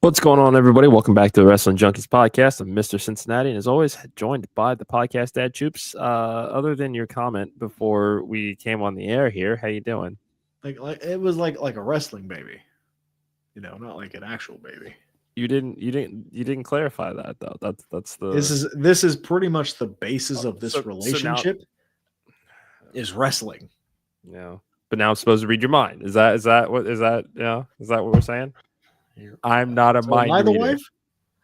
What's going on, everybody? Welcome back to the Wrestling Junkies podcast. I'm Mr. Cincinnati, and as always, joined by the podcast dad Choops. Other than your comment before we came on the air here, how you doing? Like it was like a wrestling baby, not like an actual baby. You didn't clarify that though. That's the this is pretty much the basis of this relationship. Is wrestling. Yeah, but now I'm supposed to read your mind. Is that what we're saying? I'm not a mind reader. Am I the wife?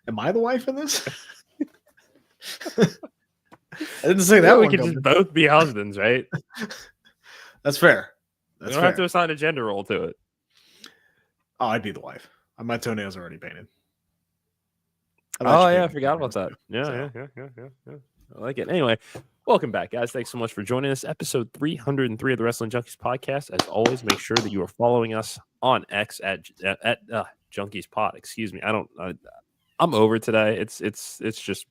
Am I the wife in this? I didn't say that. We could just both be husbands, right? That's fair. You don't have to assign a gender role to it. Oh, I'd be the wife. My toenails are already painted. I forgot about that. Yeah. I like it. Anyway, welcome back, guys. Thanks so much for joining us. Episode 303 of the Wrestling Junkies podcast. As always, make sure that you are following us on X at Junkies Pod. Excuse me. I'm over today. It's just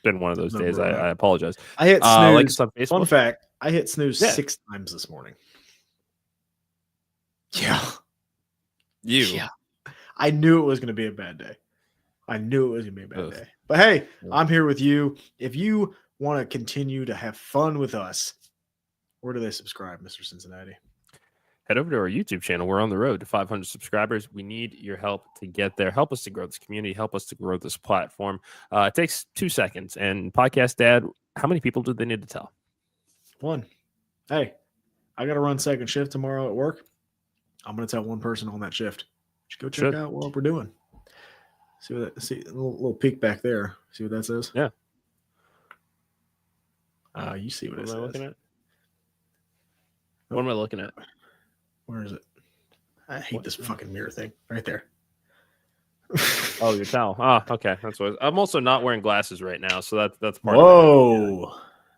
been one of those days. I apologize. I hit snooze. Fun fact: I hit snooze 6 times this morning. Yeah. Yeah. I knew it was going to be a bad day. But hey, I'm here with you. If you want to continue to have fun with us, where do they subscribe, Mr. Cincinnati? Head over to our YouTube channel. We're on the road to 500 subscribers. We need your help to get there. Help us to grow this community. Help us to grow this platform. It takes 2 seconds. And Podcast Dad, how many people do they need to tell? 1. Hey, I got to run second shift tomorrow at work. I'm going to tell one person on that shift. Just go check out what we're doing. See a little peek back there. See what that says? Yeah. You see what it says. Looking at? What am I looking at? Where is it? I hate this fucking mirror thing. Right there. Oh, your towel. Okay. That's what I'm also not wearing glasses right now, so that's part of it. Whoa.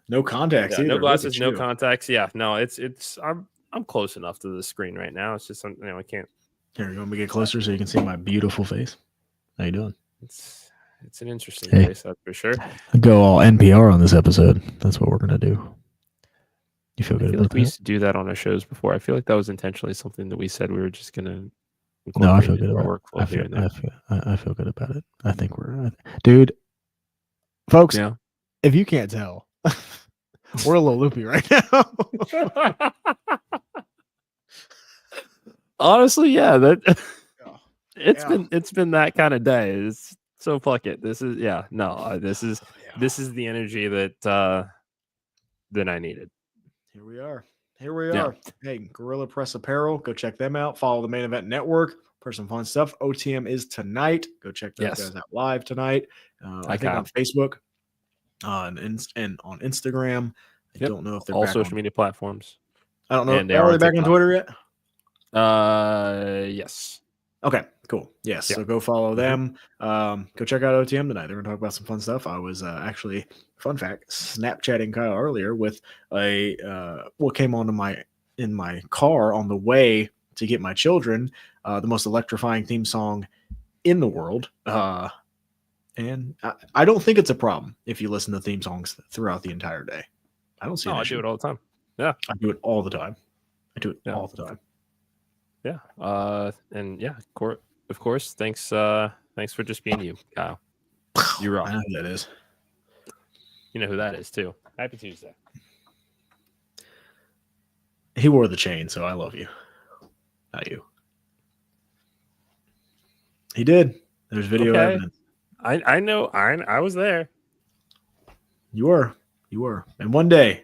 No contacts either. No glasses, no contacts. Yeah. No, it's I'm close enough to the screen right now. It's just something I can't. Here, you want me to get closer so you can see my beautiful face? How you doing? It's an interesting face, that's for sure. Go all NPR on this episode. That's what we're gonna do. You feel good about that? We used to do that on our shows before. I feel like that was intentionally something that we said we were just gonna. No, I feel good about it. I feel good about it. I think dude, folks. Yeah. If you can't tell, we're a little loopy right now. Honestly, yeah, it's been that kind of day. So fuck it. This is this is the energy that I needed. Here we are. Hey, Gorilla Press Apparel, go check them out. Follow the Main Event Network for some fun stuff. OTM is tonight. Go check those guys out live tonight. I think on Facebook, and on Instagram. I don't know if they're all back social media platforms. I don't know. Are they back on Twitter yet? Yes. Okay, cool. Yes. So go follow them. Go check out OTM tonight. They're going to talk about some fun stuff. I was actually, fun fact, Snapchatting Kyle earlier with what came onto in my car on the way to get my children, the most electrifying theme song in the world. And I don't think it's a problem if you listen to theme songs throughout the entire day. I don't see. I do it all the time. Yeah, I do it all the time. All the time. Yeah. And yeah, of course. Thanks for just being you, Kyle. You're wrong. I know who that is. You know who that is too. Happy Tuesday. He wore the chain, so I love you. Not you. He did. There's video evidence. I know. I was there. You were. And one day,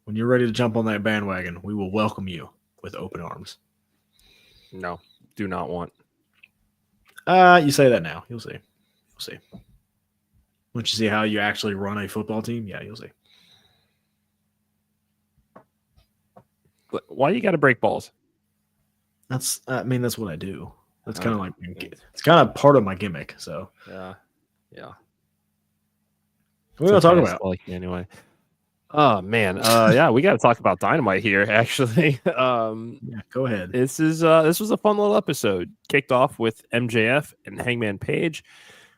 when you're ready to jump on that bandwagon, we will welcome you with open arms. No, do not want. You say that now. You'll see. Once you see how you actually run a football team, yeah, you'll see. Why you got to break balls? That's what I do. That's kind of like it's kind of part of my gimmick. So yeah. What are we gonna talk about? Like anyway. Oh man, yeah, we got to talk about Dynamite here. Actually, yeah, go ahead. This was a fun little episode. Kicked off with MJF and Hangman Page.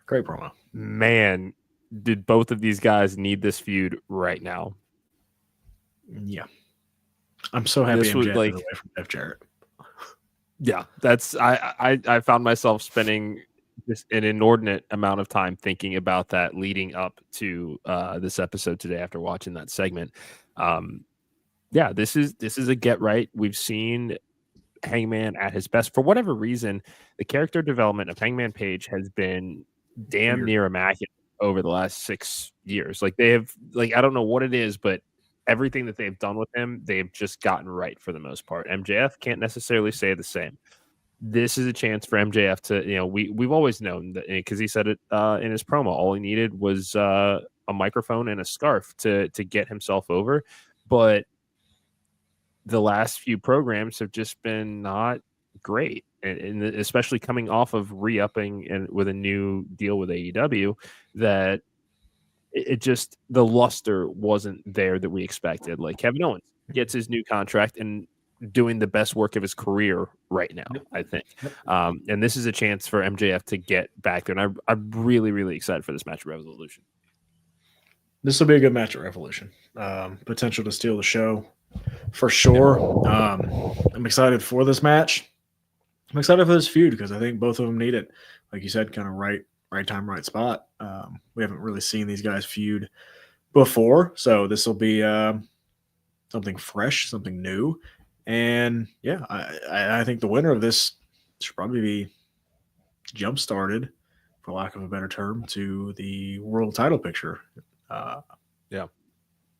Great promo. Man, did both of these guys need this feud right now? Yeah, I'm so happy MJF is away from Jeff Jarrett. Yeah, that's I found myself spending just an inordinate amount of time thinking about that leading up to this episode today after watching that segment. Yeah, this is a get right. We've seen Hangman at his best. For whatever reason, the character development of Hangman Page has been damn near immaculate over the last 6 years. Like they have, like I don't know what it is, but everything that they've done with him, they've just gotten right for the most part. MJF can't necessarily say the same. This is a chance for MJF to, we've always known that because he said it in his promo. All he needed was a microphone and a scarf to get himself over, but the last few programs have just been not great, and especially coming off of re-upping and with a new deal with AEW, that it just the luster wasn't there that we expected. Like Kevin Owens gets his new contract and doing the best work of his career right now, I think. And this is a chance for MJF to get back there, and I'm really, really excited for this match at Revolution. This will be a good match at Revolution. Potential to steal the show. For sure. I'm excited for this match. I'm excited for this feud because I think both of them need it. Like you said, kind of right time, right spot. We haven't really seen these guys feud before, so this will be something fresh, something new. And yeah, I think the winner of this should probably be jump-started, for lack of a better term, to the world title picture. Yeah.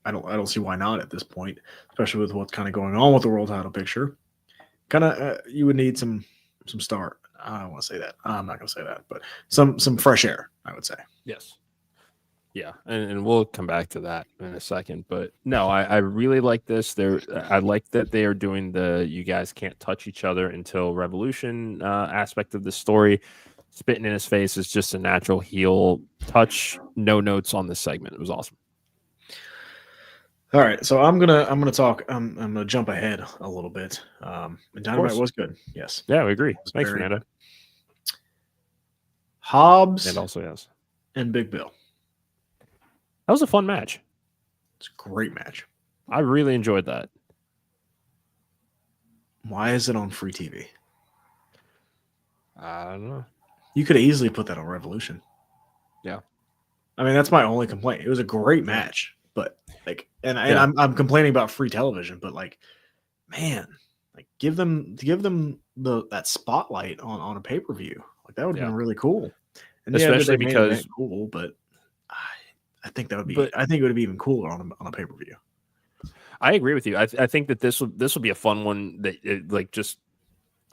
I don't see why not at this point, especially with what's kind of going on with the world title picture. Kind of, you would need some start. I don't want to say that. I'm not going to say that, but some fresh air, I would say. Yes. Yeah, and we'll come back to that in a second. But no, I really like this. I like that they are doing the you guys can't touch each other until Revolution aspect of the story. Spitting in his face is just a natural heel touch. No notes on this segment. It was awesome. All right, so I'm gonna talk. I'm gonna jump ahead a little bit. Dynamite was good. Yes. Yeah, we agree. Thanks, Fernando. Hobbs and also yes, and Big Bill. That was a fun match. It's a great match. I really enjoyed that. Why is it on free TV? I don't know. You could easily put that on Revolution. Yeah. I mean, that's my only complaint. It was a great match. But like, and I'm complaining about free television, but like, man, like give them that spotlight on a pay-per-view. Like that would have been really cool. And especially because cool, but I think that would be. I think it would be even cooler on a pay-per-view. I agree with you. I think that this will be a fun one. That like just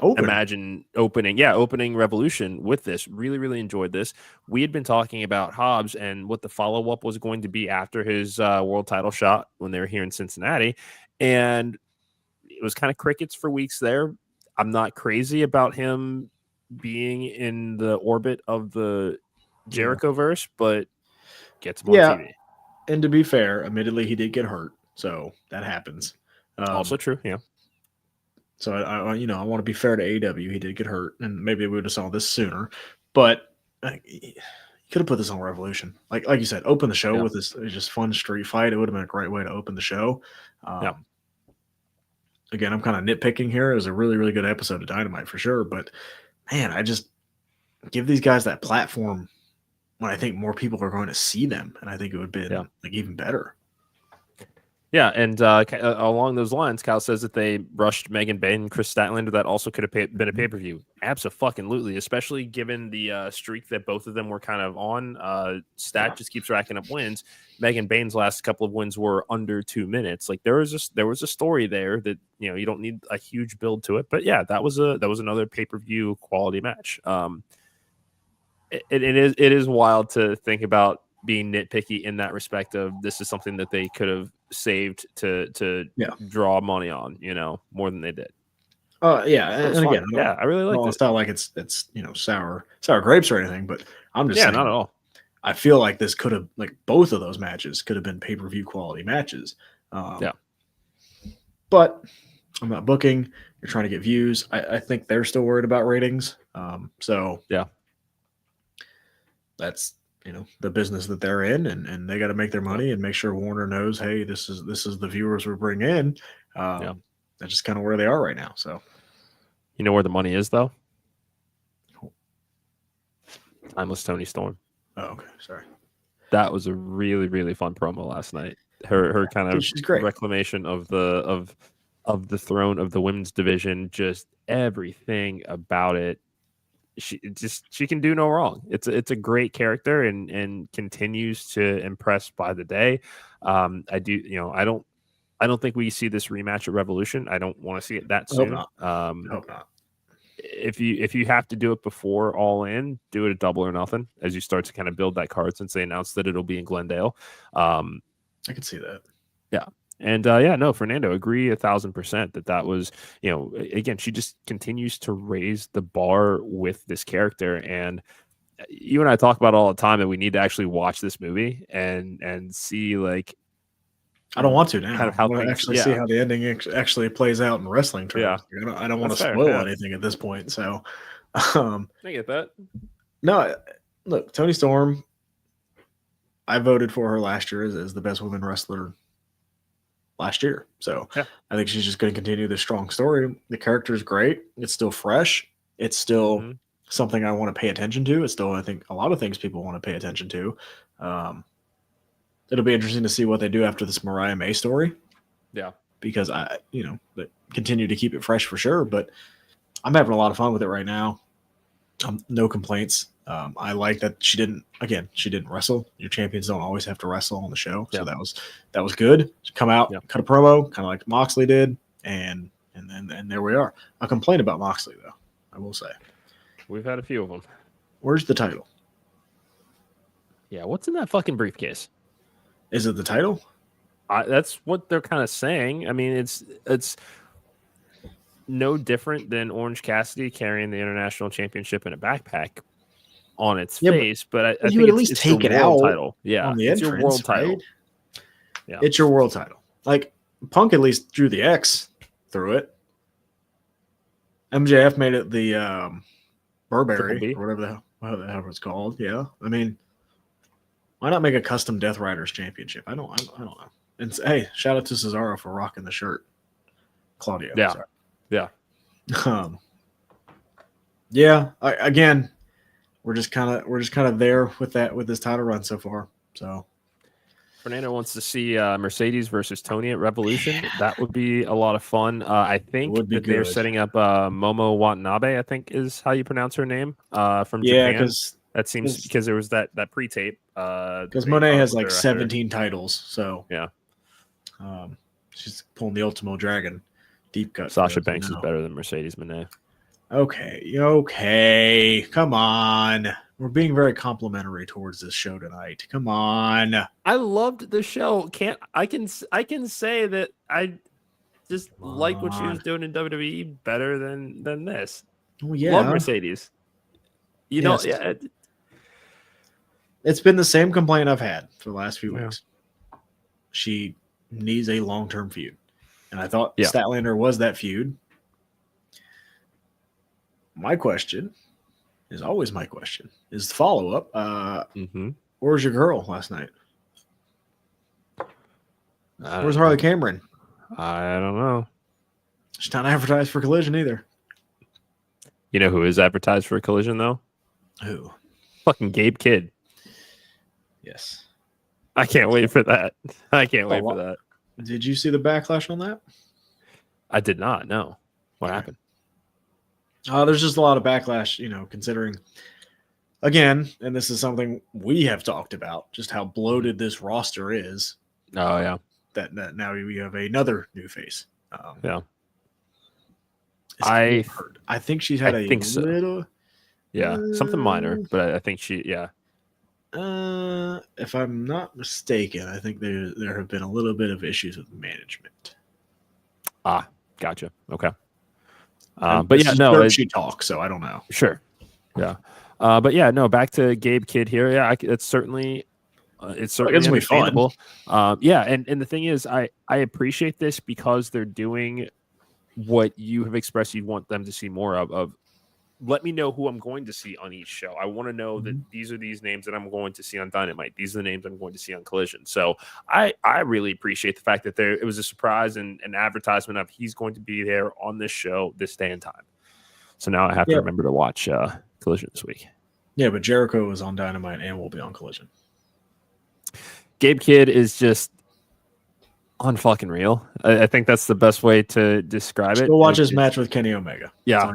imagine opening Revolution with this. Really, really enjoyed this. We had been talking about Hobbs and what the follow-up was going to be after his world title shot when they were here in Cincinnati. And it was kind of crickets for weeks there. I'm not crazy about him being in the orbit of the Jericho-verse, but gets him on TV. And to be fair, admittedly, he did get hurt. So that happens. Also true, yeah. So I want to be fair to AEW. He did get hurt, and maybe we would have saw this sooner. But you could have put this on Revolution, like you said, open the show with this just fun street fight. It would have been a great way to open the show. Again, I'm kind of nitpicking here. It was a really, really good episode of Dynamite for sure. But man, I just give these guys that platform when I think more people are going to see them, and I think it would be like even better. Yeah, and along those lines, Kyle says that they rushed Megan Bayne and Chris Statlander. That also could have been a pay-per-view. Abso-fucking-lutely, especially given the streak that both of them were kind of on. Stat just keeps racking up wins. Megan Bayne's last couple of wins were under 2 minutes. Like there was a story there that you don't need a huge build to it. But yeah, that was another pay-per-view quality match. It is wild to think about being nitpicky in that respect of this is something that they could have saved to draw money on, more than they did. And again, I really like it. It's not like it's sour grapes or anything, but I'm just saying, not at all. I feel like this could have, like, both of those matches could have been pay-per-view quality matches. But I'm not booking. You're trying to get views. I think they're still worried about ratings. That's the business that they're in, and they got to make their money and make sure Warner knows, hey, this is the viewers we bring in. That's just kind of where they are right now. So, where the money is, though? Timeless Tony Storm. Oh, okay. Sorry. That was a really, really fun promo last night. Her kind of reclamation of the throne of the women's division, just everything about it. She can do no wrong. It's a great character and continues to impress by the day. I don't think we see this rematch at Revolution. I don't want to see it that soon. I hope not. If you have to do it before All In, do it at Double or Nothing as you start to kind of build that card, since they announced that it'll be in Glendale. I can see that. Yeah. And Fernando, agree 1,000% that was, again, she just continues to raise the bar with this character. And you and I talk about all the time that we need to actually watch this movie and see, like, I don't want to now. Kind of how I want to actually see how the ending actually plays out in wrestling terms. Yeah. I don't want to spoil anything at this point. So, I get that. No, look, Toni Storm, I voted for her last year as the best women wrestler last year. So I think she's just going to continue this strong story. The character is great. It's still fresh. It's still something I want to pay attention to. It's still, I think, a lot of things people want to pay attention to. It'll be interesting to see what they do after this Mariah May story. Yeah. Because they continue to keep it fresh for sure, but I'm having a lot of fun with it right now. No complaints. I like that she didn't wrestle. Your champions don't always have to wrestle on the show. So that was good. Come out, cut a promo, kind of like Moxley did. And there we are. I'll complain about Moxley though. I will say. We've had a few of them. Where's the title? Yeah. What's in that fucking briefcase? Is it the title? That's what they're kind of saying. I mean, it's no different than Orange Cassidy carrying the international championship in a backpack on its face, but I think at least take it out title. Yeah, on the it's entrance, your world title. Right? Yeah, it's your world title. Like Punk at least drew the X through it. MJF made it the Burberry or whatever the hell it's called. Yeah, I mean, why not make a custom Death Riders championship? I don't know. And hey, shout out to Cesaro for rocking the shirt. Claudio. Yeah. Sorry. Yeah. Yeah. Again, we're just kind of there with this title run so far. So Fernando wants to see Mercedes versus Tony at Revolution. That would be a lot of fun. I think that they're setting up Momo Watanabe, I think is how you pronounce her name, from Japan. Because that seems because there was that pre-tape. Because Monet has like 17 titles, so yeah. She's pulling the Ultimo Dragon deep cut. Sasha Banks is better than Mercedes Moné. Okay. Come on. We're being very complimentary towards this show tonight. Come on. I loved the show. I can say that I just like what she was doing in WWE better than this. Oh yeah. Love Mercedes. Know, yeah. It's been the same complaint I've had for the last few weeks. She needs a long-term feud. And I thought Statlander was that feud. My question is always my question. Is the follow-up. Where was your girl last night? Where's Harley Cameron? I don't know. She's not advertised for Collision either. You know who is advertised for a Collision, though? Who? Fucking Gabe Kidd. Yes. I can't wait for that. I can't wait for that. Did you see the backlash on that? I did not. No. What happened? There's just a lot of backlash, considering, again, and this is something we have talked about, just how bloated this roster is. Oh, yeah. That now we have another new face. Yeah. I think she's had a little... Yeah, something minor, but I think she, if I'm not mistaken, I think there have been a little bit of issues with management. Ah, gotcha. Okay. But yeah, no, she talks, so I don't know. Sure. Yeah. But yeah, no, back to Gabe Kidd here. Yeah, it's certainly understandable. Yeah, and the thing is, I appreciate this because they're doing what you have expressed you'd want them to see more of let me know who I'm going to see on each show. I want to know that these are these names that I'm going to see on Dynamite. These are the names I'm going to see on Collision. So I really appreciate the fact that it was a surprise and an advertisement of he's going to be there on this show this day and time. So now I have to remember to watch Collision this week. Yeah, but Jericho is on Dynamite and will be on Collision. Gabe Kidd is just unfucking real. I think that's the best way to describe it. Go watch his match with Kenny Omega. Yeah,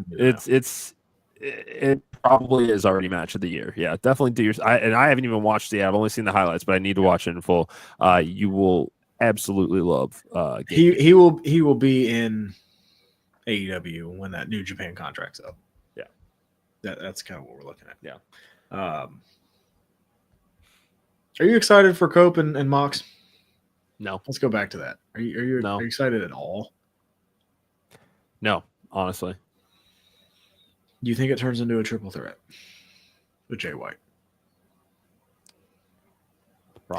it probably is already match of the year. Yeah, definitely do yours. I haven't even watched it. I've only seen the highlights, but I need to watch it in full. You will absolutely love. He will be in AEW when that New Japan contract's up. Yeah, that's kind of what we're looking at. Yeah. Are you excited for Cope and Mox? No. Let's go back to that. Are you excited at all? No, honestly. Do you think it turns into a triple threat with Jay White?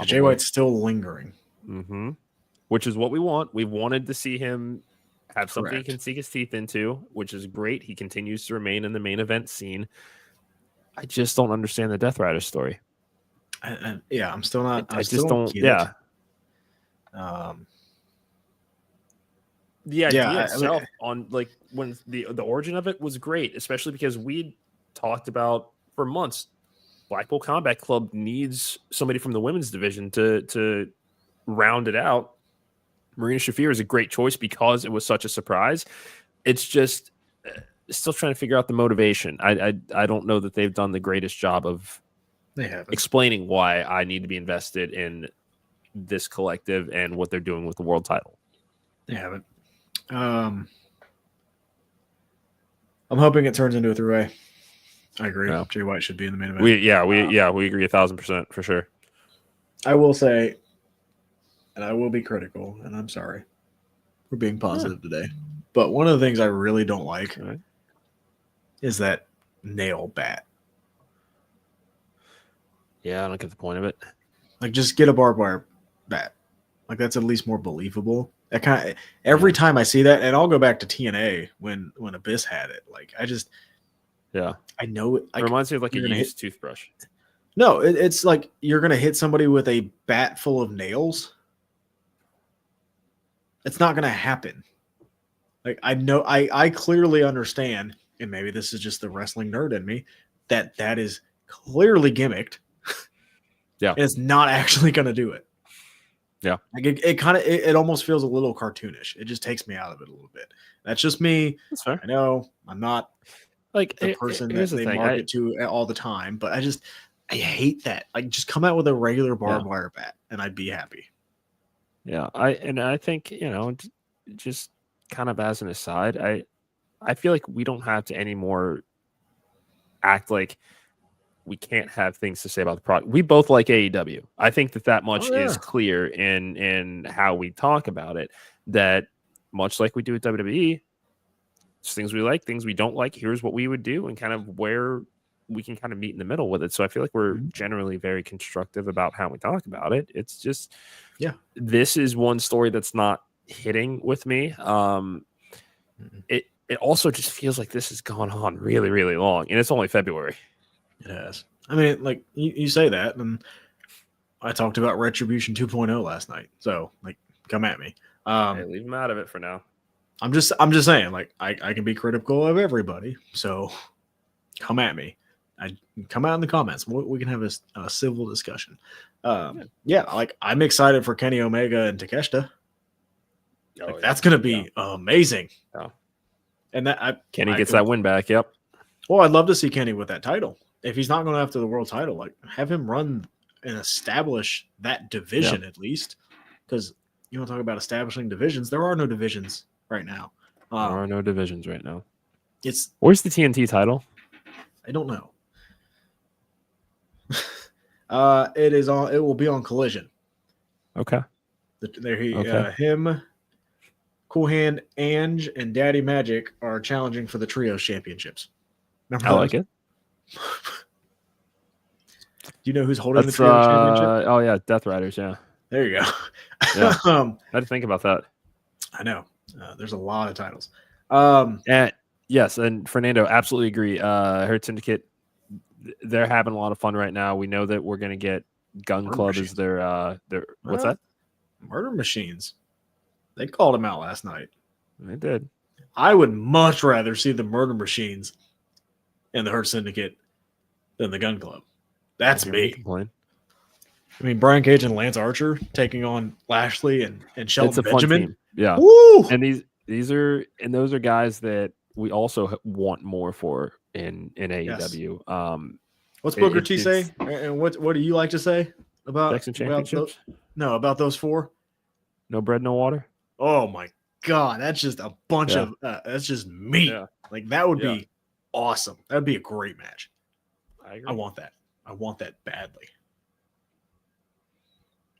Jay White's still lingering. Mm-hmm. Which is what we want. We wanted to see him have something he can sink his teeth into, which is great. He continues to remain in the main event scene. I just don't understand the Death Rider story. I'm still not. I just don't. Yeah. The idea itself on like when the origin of it was great, especially because we talked about for months Blackpool Combat Club needs somebody from the women's division to round it out. Marina Shafir is a great choice because it was such a surprise. It's just still trying to figure out the motivation. I don't know that they've done the greatest job of explaining why I need to be invested in this collective and what they're doing with the world title. They haven't. I'm hoping it turns into a three-way. I agree. Yeah. Jay White should be in the main event. We agree 1,000% for sure. I will say, and I will be critical, and I'm sorry for being positive today, but one of the things I really don't like is that nail bat. Yeah, I don't get the point of it. Like, just get a barbed wire bat. Like, that's at least more believable. That kind of every time I see that, and I'll go back to TNA when Abyss had it. Like, I know it. It reminds me of like a used toothbrush. No, it's like you're gonna hit somebody with a bat full of nails. It's not gonna happen. Like, I know, I clearly understand, and maybe this is just the wrestling nerd in me, that is clearly gimmicked. Yeah, and it's not actually gonna do it. Yeah, like it almost feels a little cartoonish. It just takes me out of it a little bit. That's just me. That's fair. I know I'm not like the person that they market to all the time, but I hate that. Like, just come out with a regular barbed wire bat, and I'd be happy. Yeah, I think, just kind of as an aside, I feel like we don't have to anymore act like we can't have things to say about the product. We both like AEW. I think that much is clear in how we talk about it, that much like we do with WWE, it's things we like, things we don't like, here's what we would do, and kind of where we can kind of meet in the middle with it. So I feel like we're generally very constructive about how we talk about it. It's just, this is one story that's not hitting with me. It also just feels like this has gone on really, really long, and it's only February. It has. I mean, like, you say that, and I talked about Retribution 2.0 last night. So, like, come at me. Hey, leave them out of it for now. I'm just saying, like, I can be critical of everybody. So, come at me. I come out in the comments. We can have a civil discussion. Like, I'm excited for Kenny Omega and Takeshita. That's going to be amazing. Yeah. And that Kenny gets that win back. Yep. Well, I'd love to see Kenny with that title. If he's not going after the world title, like, have him run and establish that division at least. Because you want to talk about establishing divisions. There are no divisions right now. There are no divisions right now. Where's the TNT title? I don't know. It will be on Collision. Okay. Him, Cool Hand, Ange, and Daddy Magic are challenging for the Trios Championships. Remember I like it. Do you know who's holding the Trios Championship? Oh yeah, Death Riders. Yeah. There you go. Yeah. I had to think about that. I know. There's a lot of titles. And yes, and Fernando, absolutely agree. Hurt Syndicate, they're having a lot of fun right now. We know that we're going to get Gun Murder Club Machines. as their what's that? Murder Machines. They called him out last night. They did. I would much rather see the Murder Machines and the Hurt Syndicate than the Gun Club. That's me. Complain. I mean, Brian Cage and Lance Archer taking on Lashley and Shelton It's a Benjamin. fun team. Yeah. Woo! And those are guys that we also want more for in AEW. Yes. What's Booker T say? And what do you like to say about championships? About those four? No bread, no water. Oh my God, that's just a bunch of that's just meat. Yeah. Like that would be awesome. That would be a great match. I agree. I want that. I want that badly.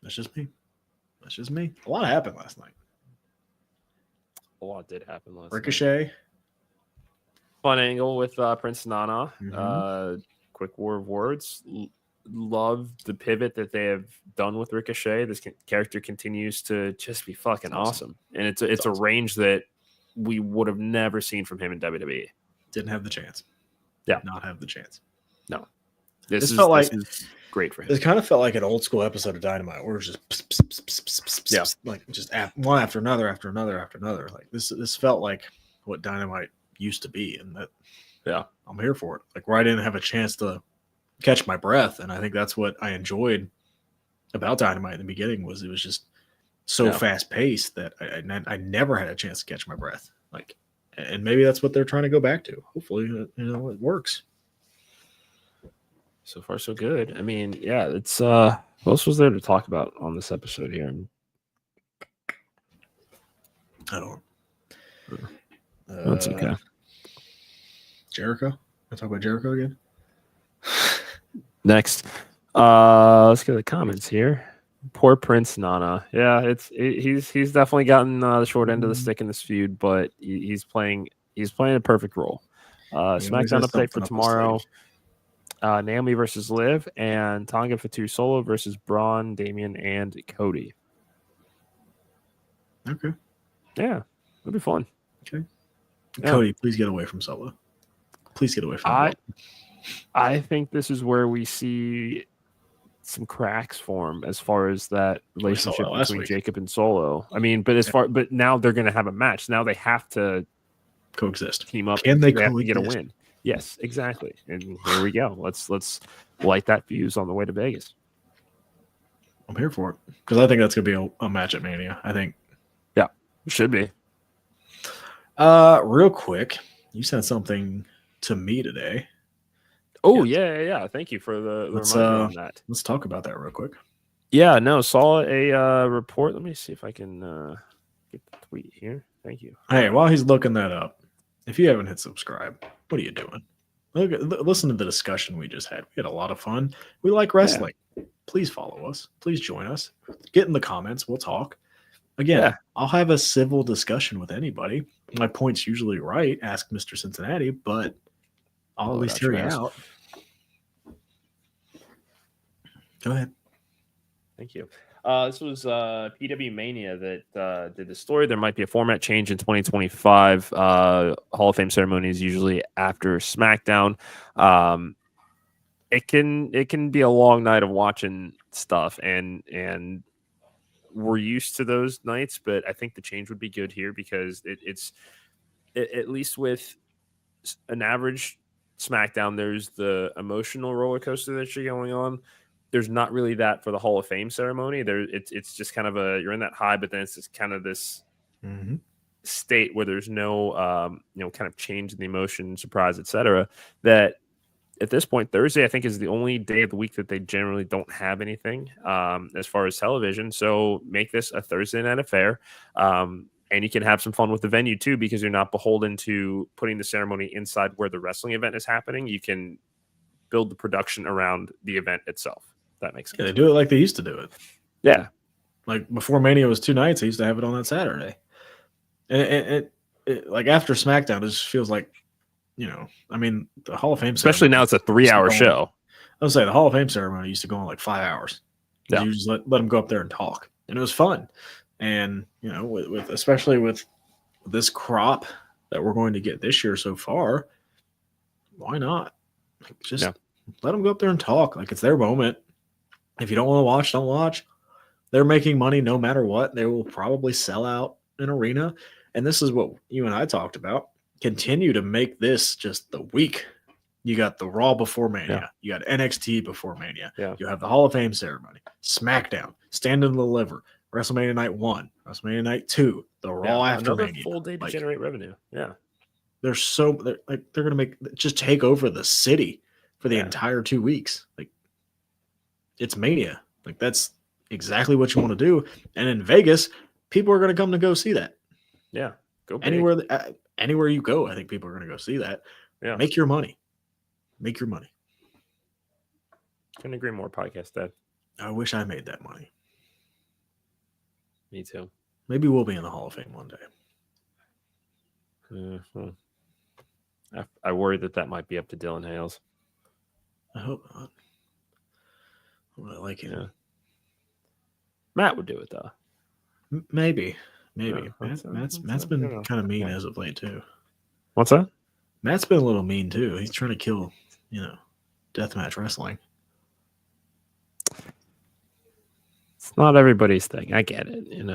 That's just me. A lot happened last night. A lot did happen last Ricochet. night. Fun angle with Prince Nana. Mm-hmm. Quick war of words. Love the pivot that they have done with Ricochet. This character continues to just be fucking awesome. And it's awesome. A range that we would have never seen from him in WWE. Didn't have the chance. Yeah. Not have the chance. No. This is great for him. It kind of felt like an old school episode of Dynamite where it was just like just one after another after another after another. Like this felt like what Dynamite used to be, and that I'm here for it. Like where I didn't have a chance to catch my breath, and I think that's what I enjoyed about Dynamite in the beginning was it was just so fast paced that I never had a chance to catch my breath. Like, and maybe that's what they're trying to go back to. Hopefully, it works. So far, so good. I mean, it's what else was there to talk about on this episode here? I don't know. That's okay. Jericho? I talk about Jericho again? Next. Let's get the comments here. Poor Prince Nana. Yeah, he's definitely gotten the short end of the stick in this feud, but he's playing a perfect role. SmackDown update for tomorrow. Naomi versus Liv and Tonga Fatu Solo versus Braun, Damian, and Cody. Okay. Yeah, it'll be fun. Okay. Cody, please get away from Solo. Please get away from him. I think this is where we see some cracks form as far as that relationship between Jacob and Solo. I mean, but now they're going to have a match. Now they have to coexist. Team up. Can they have to get a win? Yes, exactly. And here we go. Let's light that fuse on the way to Vegas. I'm here for it because I think that's going to be a match at Mania. I think. Yeah, it should be. Real quick, you sent something to me today. Oh, yeah. Thank you for the reminder on that. Let's talk about that real quick. Yeah, no, saw a report. Let me see if I can get the tweet here. Thank you. Hey, while he's looking that up, if you haven't hit subscribe, what are you doing? Listen to the discussion we just had. We had a lot of fun. We like wrestling. Yeah. Please follow us. Please join us. Get in the comments. We'll talk. Again, I'll have a civil discussion with anybody. My point's usually right. Ask Mr. Cincinnati, but I'll at least hear you out. Go ahead. Thank you. This was PW Mania that did the story. There might be a format change in 2025. Hall of Fame ceremony is usually after SmackDown. It can be a long night of watching stuff, and we're used to those nights. But I think the change would be good here because it's at least with an average SmackDown, there's the emotional roller coaster that you're going on. There's not really that for the Hall of Fame ceremony. It's just kind of you're in that high, but then it's just kind of this state where there's no kind of change in the emotion, surprise, etc. That at this point, Thursday I think is the only day of the week that they generally don't have anything as far as television. So make this a Thursday night affair, and you can have some fun with the venue too because you're not beholden to putting the ceremony inside where the wrestling event is happening. You can build the production around the event itself. That makes sense. Yeah, they do it like they used to do it. Yeah. Like before Mania was 2 nights, they used to have it on that Saturday. And it like after SmackDown, it just feels like, I mean, the Hall of Fame especially now it's a 3-hour show. I would say the Hall of Fame ceremony used to go on like 5 hours. Yeah. You just let them go up there and talk. And it was fun. And, with especially with this crop that we're going to get this year so far, why not? Just let them go up there and talk. Like it's their moment. If you don't want to watch, don't watch. They're making money no matter what. They will probably sell out an arena. And this is what you and I talked about. Continue to make this just the week You got the Raw before Mania. Yeah. You got NXT before Mania. Yeah. You have the Hall of Fame ceremony, SmackDown, Stand and Deliver, WrestleMania Night 1, WrestleMania Night 2, the Raw after another Mania. full day to generate revenue. Yeah. They're going to just take over the city for the entire 2 weeks. Like, it's Mania. Like, that's exactly what you want to do. And in Vegas, people are going to come to go see that. Yeah. Go big. Anywhere you go, I think people are going to go see that. Yeah. Make your money. Make your money. Couldn't agree more, podcast dad. I wish I made that money. Me too. Maybe we'll be in the Hall of Fame one day. I worry that might be up to Dylan Hales. I hope not. I like him. Yeah. Matt would do it though. Maybe. Yeah, Matt's been kind of mean as of late too. What's that? Matt's been a little mean too. He's trying to kill, deathmatch wrestling. It's not everybody's thing. I get it.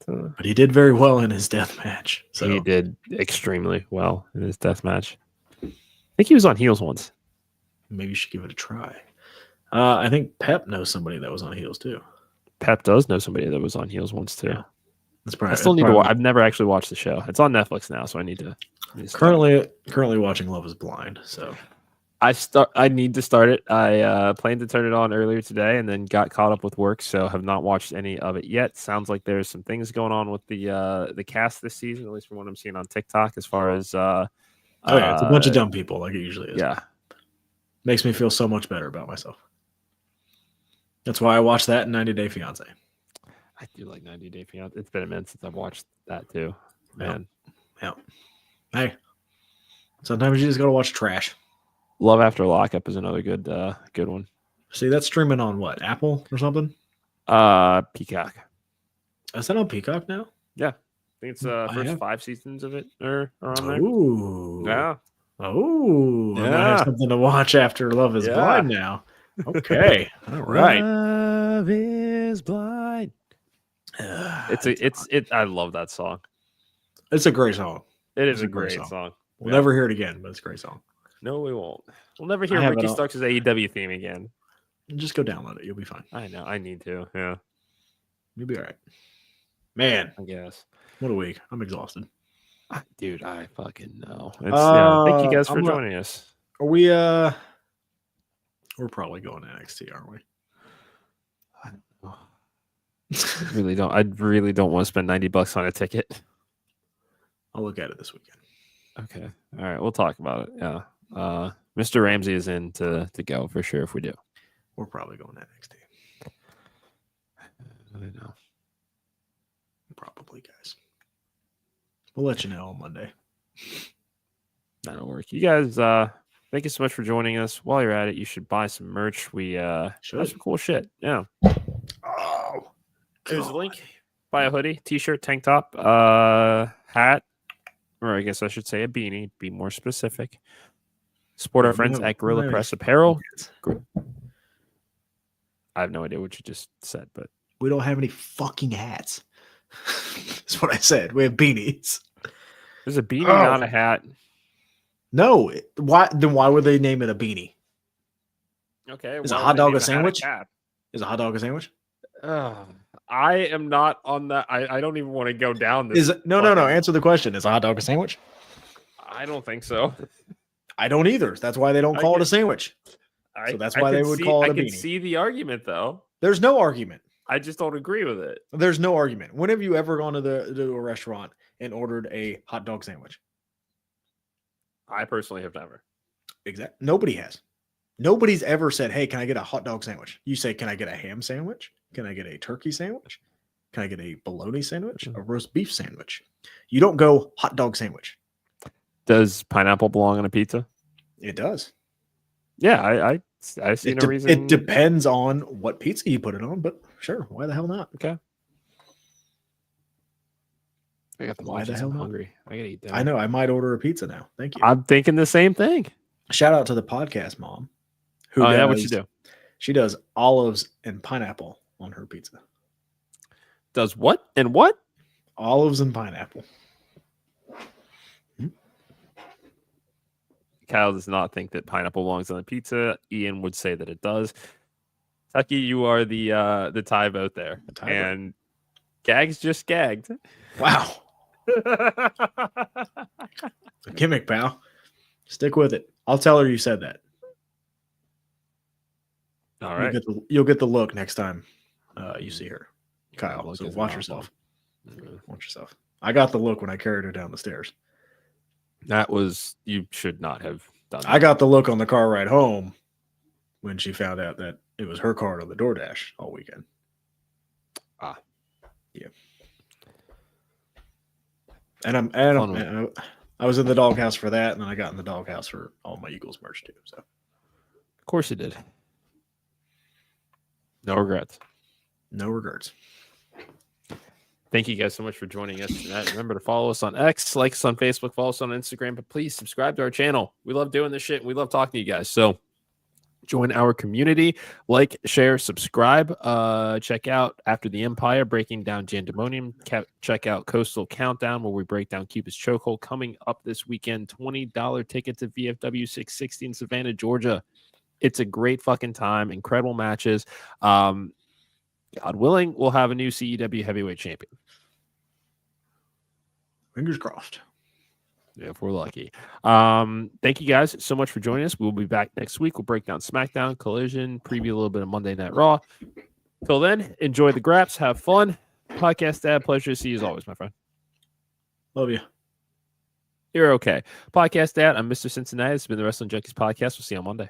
But he did very well in his death match. So he did extremely well in his death match. I think he was on heels once. Maybe you should give it a try. I think Pep knows somebody that was on heels too. Pep does know somebody that was on heels once too. Yeah. I still need to watch. I've never actually watched the show. It's on Netflix now, so I need to. Currently watching Love Is Blind. So I need to start it. I planned to turn it on earlier today, and then got caught up with work, so have not watched any of it yet. Sounds like there's some things going on with the cast this season, at least from what I'm seeing on TikTok. As far as it's a bunch of dumb people, like it usually is. Yeah, makes me feel so much better about myself. That's why I watched that in 90 Day Fiance. I do like 90 Day Fiance. It's been a minute since I've watched that too. Man. Yeah. Hey, sometimes you just gotta watch trash. Love After Lockup is another good one. See, that's streaming on what? Apple or something? Peacock. Is that on Peacock now? Yeah. I think it's first 5 seasons of it are on there. Ooh. Yeah. Oh, yeah. I have something to watch after Love Is Blind now. Okay. All right. Love Is Blind. I love that song. It's a great song. It is a great song. We'll never hear it again, but it's a great song. No, we won't. We'll never hear Ricky Starks' AEW theme again. Just go download it. You'll be fine. I know. I need to. Yeah. You'll be all right. Man. I guess. What a week. I'm exhausted. Dude, I fucking know. Thank you guys for joining us. Are we we're probably going to NXT, aren't we? I don't know. I really don't want to spend $90 on a ticket. I'll look at it this weekend. Okay. All right. We'll talk about it. Yeah. Mr. Ramsey is in to go for sure if we do. We're probably going to NXT. I know. Probably, guys. We'll let you know on Monday. That'll work. You guys, thank you so much for joining us. While you're at it, you should buy some merch. We have some cool shit. Yeah. Oh, there's a link. Buy a hoodie, t-shirt, tank top, hat, or I guess I should say a beanie. Be more specific. Support our friends at Gorilla Press Apparel. I have no idea what you just said, but we don't have any fucking hats. That's what I said. We have beanies. There's a beanie, not a hat. No. Why would they name it a beanie? Okay. Is a hot dog a sandwich? Is a hot dog a sandwich? I am not on that. I don't even want to go down this. No. Answer the question. Is a hot dog a sandwich? I don't think so. I don't either. That's why they don't call it a sandwich. So that's why they would call it a beanie. I can see the argument, though. There's no argument. I just don't agree with it. There's no argument. When have you ever gone to a restaurant and ordered a hot dog sandwich? I personally have never. Exactly. Nobody has. Nobody's ever said, hey, can I get a hot dog sandwich? You say, can I get a ham sandwich? Can I get a turkey sandwich? Can I get a bologna sandwich? A roast beef sandwich? You don't go hot dog sandwich. Does pineapple belong on a pizza? It does. Yeah, I see no reason. It depends on what pizza you put it on, but sure, why the hell not? Okay. Why the hell not? Hungry. I gotta eat that. I know. I might order a pizza now. Thank you. I'm thinking the same thing. Shout out to the podcast mom. What'd you do? She does olives and pineapple on her pizza. Does what and what? Olives and pineapple. Kyle does not think that pineapple belongs on the pizza. Ian would say that it does. Tucky, you are the tie vote there. And Gags just gagged. Wow. It's a gimmick, pal. Stick with it. I'll tell her you said that. All right. You'll get the look next time you see her, Kyle. So watch yourself. Watch yourself. I got the look when I carried her down the stairs. You should not have done that. I got the look on the car ride home when she found out that it was her card on the DoorDash all weekend. Yeah. And I was in the doghouse for that, and then I got in the doghouse for all my Eagles merch too. So, of course you did. No regrets. No regrets. Thank you guys so much for joining us tonight. Remember to follow us on X, like us on Facebook, follow us on Instagram, but please subscribe to our channel. We love doing this shit, and we love talking to you guys. So join our community, like, share, subscribe. Check out After the Empire, breaking down Jandemonium. Check out Coastal Countdown, where we break down Cupid's Chokehold, coming up this weekend. $20 ticket to VFW 660 in Savannah, Georgia. It's a great fucking time. Incredible matches. God willing, we'll have a new CEW heavyweight champion. Fingers crossed. Yeah, if we're lucky. Thank you guys so much for joining us. We'll be back next week. We'll break down SmackDown, Collision, preview a little bit of Monday Night Raw. Till then, enjoy the graps. Have fun. Podcast Dad, pleasure to see you as always, my friend. Love you. You're okay. Podcast Dad, I'm Mr. Cincinnati. This has been the Wrestling Junkies Podcast. We'll see you on Monday.